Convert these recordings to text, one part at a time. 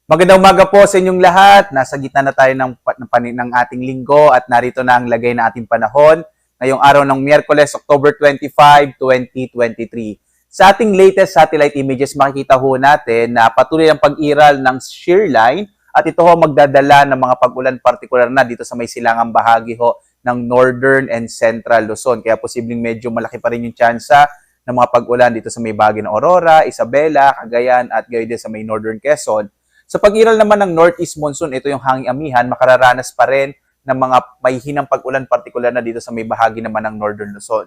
Magandang umaga po sa inyong lahat. Nasa gitna na tayo ng ating linggo at narito na ang lagay na ating panahon ngayong araw ng Miyerkules, October 25, 2023. Sa ating latest satellite images, makikita ho natin na patuloy ang pag-iral ng shear line at ito ho magdadala ng mga pag-ulan partikular na dito sa may silangang bahagi ho ng Northern and Central Luzon. Kaya posibleng medyo malaki pa rin yung tsansa ng mga pag-ulan dito sa may bahagi ng Aurora, Isabela, Cagayan at gayon din sa may Northern Quezon. Sa pag-iral naman ng Northeast Monsoon, ito yung hanging amihan, makararanas pa rin ng mga may hinang pag-ulan partikular na dito sa may bahagi naman ng Northern Luzon.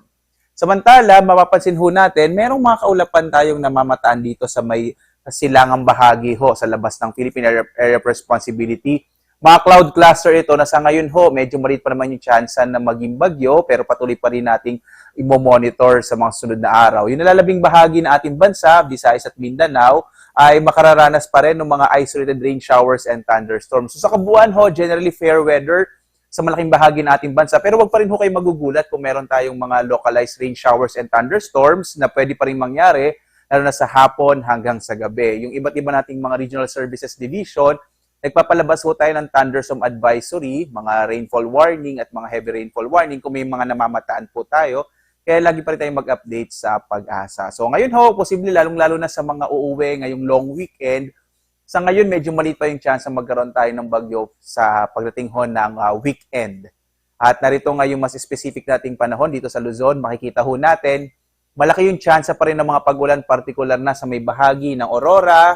Samantala, mapapansin ho natin, merong mga kaulapan tayong namamataan dito sa may silangang bahagi ho sa labas ng Philippine Area of Responsibility. Mga cloud cluster ito na sa ngayon ho, medyo maliit pa naman yung chance na maging bagyo pero patuloy pa rin nating i-monitor sa mga sunod na araw. Yung nalalabing bahagi ng ating bansa, Visayas at Mindanao, ay makararanas pa rin ng mga isolated rain showers and thunderstorms. So sa kabuuan ho, generally fair weather sa malaking bahagi ng ating bansa. Pero wag pa rin ho kayo magugulat kung meron tayong mga localized rain showers and thunderstorms na pwede pa rin mangyari lalo na sa hapon hanggang sa gabi. Yung iba't iba nating mga regional services division, nagpapalabas ho tayo ng thunderstorm advisory, mga rainfall warning at mga heavy rainfall warning kung may mga namamataan po tayo. Kaya lagi pa rin tayong mag-update sa Pag-asa. So ngayon ho, posible lalong-lalo na sa mga uuwi ngayong long weekend. Sa ngayon, medyo maliit pa yung chance na magkaroon tayo ng bagyo sa pagdating ho ng weekend. At narito ngayong mas specific nating panahon dito sa Luzon, makikita ho natin, malaki yung chance pa rin ng mga pag-ulan partikular na sa may bahagi ng Aurora,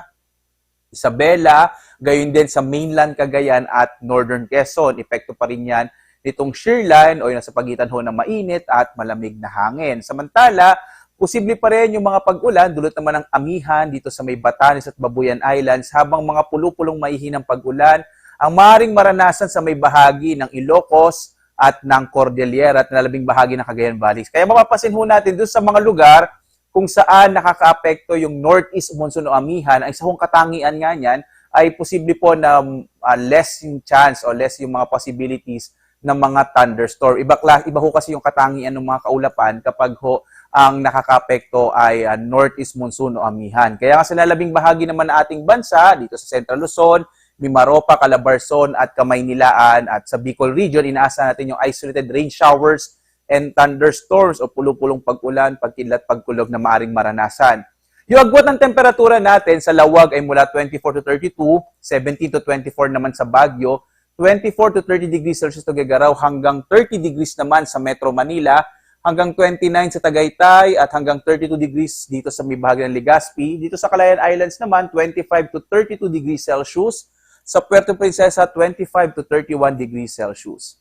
Isabela, gayon din sa mainland Cagayan at Northern Quezon. Epekto pa rin yan nitong shear line o yung nasa pagitan ho ng mainit at malamig na hangin. Samantala, posible pa rin yung mga pag-ulan dulot naman ng amihan dito sa may Batanes at Babuyan Islands habang mga pulupulong maihinang pag-ulan ang maaaring maranasan sa may bahagi ng Ilocos at ng Cordillera at nalalabing bahagi ng Cagayan Valley. Kaya mapapansin ho natin doon sa mga lugar kung saan nakakaapekto yung northeast monsoon o amihan, ang isa hong katangian nga niyan ay posible po na less yung chance o less yung mga possibilities ng mga thunderstorm. Iba ho kasi yung katangian ng mga kaulapan kapag ho ang nakakapekto ay northeast monsoon o amihan. Kaya sa lalabing bahagi naman ng ating bansa, dito sa Central Luzon, Mimaropa, Calabarzon at Kamaynilaan at sa Bicol region, inaasahan natin yung isolated rain showers and thunderstorms o pulupulong pag-ulan, pagkilat, pagkulog na maaring maranasan. Yung agwat ng temperatura natin sa Lawag ay mula 24 to 32, 17 to 24 naman sa Baguio, 24 to 30 degrees Celsius to Tuguegarao hanggang 30 degrees naman sa Metro Manila, hanggang 29 sa Tagaytay at hanggang 32 degrees dito sa may bahagi ng Legazpi. Dito sa Calayan Islands naman, 25 to 32 degrees Celsius. Sa Puerto Princesa, 25 to 31 degrees Celsius.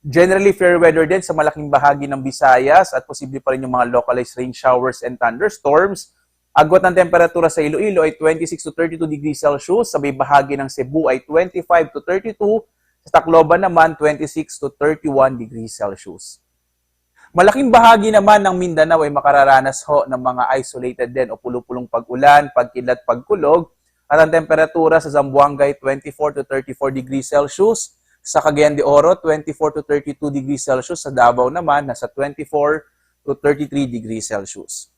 Generally fair weather din sa malaking bahagi ng Visayas at posible pa rin yung mga localized rain showers and thunderstorms. Agwat ng temperatura sa Iloilo ay 26 to 32 degrees Celsius. Sa may bahagi ng Cebu ay 25 to 32. Sa Tacloban naman, 26 to 31 degrees Celsius. Malaking bahagi naman ng Mindanao ay makararanas ho ng mga isolated din o pulupulong pag-ulan, pagkilat, pagkulog. At ang temperatura sa Zamboanga ay 24 to 34 degrees Celsius. Sa Cagayan de Oro, 24 to 32 degrees Celsius. Sa Davao naman, nasa 24 to 33 degrees Celsius.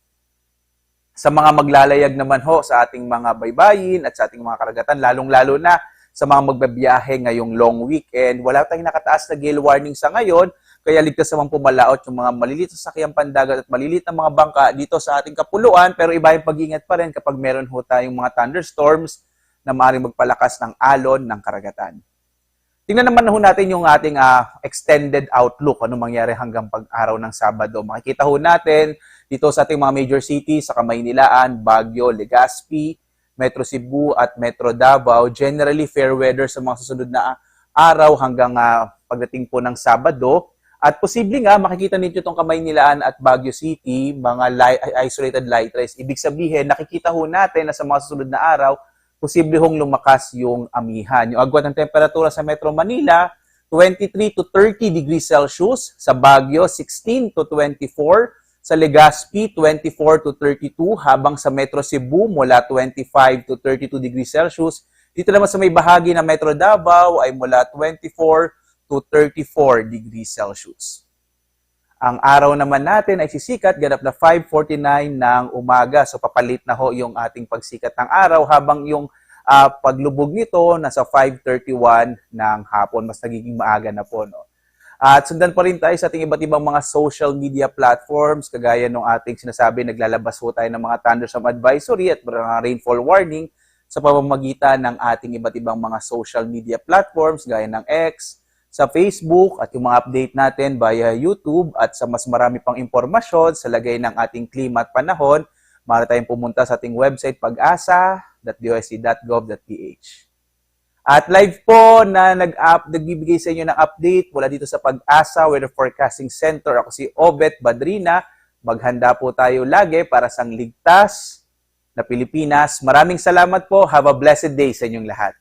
Sa mga maglalayag naman ho sa ating mga baybayin at sa ating mga karagatan, lalong-lalo na sa mga magbabiyahe ngayong long weekend, wala tayong nakataas na gale warning sa ngayon, kaya ligtas naman pumalaot yung mga maliliit na sakyang pandagat at maliliit na mga bangka dito sa ating kapuluan, pero iba yung pag-ingat pa rin kapag meron ho tayong mga thunderstorms na maaaring magpalakas ng alon ng karagatan. Tingnan naman ho natin yung ating extended outlook, ano mangyari hanggang pag-araw ng Sabado. Makikita ho natin dito sa ating mga major cities, sa Kamaynilaan, Baguio, Legazpi, Metro Cebu at Metro Davao. Generally fair weather sa mga susunod na araw hanggang pagdating po ng Sabado. At posible nga makikita ninyo itong Kamaynilaan at Baguio City, mga isolated light rays. Ibig sabihin, nakikita ho natin na sa mga susunod na araw, posible hong lumakas yung amihan. Yung agwat ng temperatura sa Metro Manila, 23 to 30 degrees Celsius. Sa Baguio, 16 to 24. Sa Legazpi, 24 to 32. Habang sa Metro Cebu, mula 25 to 32 degrees Celsius. Dito naman sa may bahagi ng Metro Davao ay mula 24 to 34 degrees Celsius. Ang araw naman natin ay sisikat ganap na 5:49 ng umaga. So papalit na ho yung ating pagsikat ng araw habang yung paglubog nito, nasa 5:31 ng hapon. Mas nagiging maaga na po, no? At sundan pa rin tayo sa ating iba't ibang mga social media platforms, kagaya nung ating sinasabi, naglalabas po tayo ng mga thunderstorm advisory at mga rainfall warning sa pamamagitan ng ating iba't ibang mga social media platforms, gaya ng X, sa Facebook, at yung mga update natin via YouTube, at sa mas marami pang impormasyon sa lagay ng ating klima at panahon, maaari tayong pumunta sa ating website pag-asa.dosc.gov.ph. At live po na nagbibigay sa inyo ng update mula dito sa Pag-asa Weather Forecasting Center. Ako si Obet Badrina. Maghanda po tayo lagi para sa ligtas na Pilipinas. Maraming salamat po. Have a blessed day sa inyong lahat.